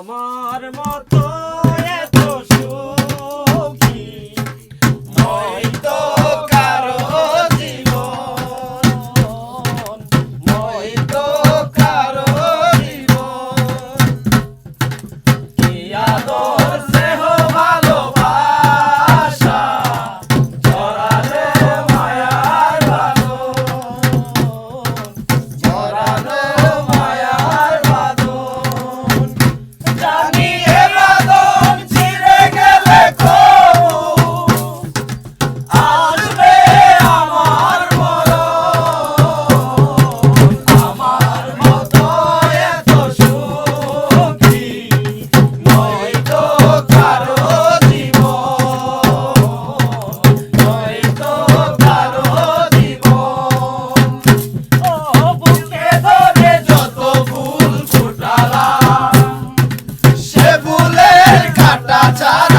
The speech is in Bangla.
আমার মতো এত সুখী নয়তো কারো জীবন, নয়তো কারো জীবন। কি আদর স্নেহ ভালোবাসা জড়ানো মায়ার বাঁধন, জড়ানো মায়ার বাঁধন। জানি এ বাঁধন ছিঁড়ে গেলে কবু আসবে আমার মরণ। আমার মতো এত সুখী নয়তো কারো জীবন, নয়তো কারো জীবন। ও বুকে ধরে যত ফুল ফুটালাম সে ফুলের কাঁটা ছাড়া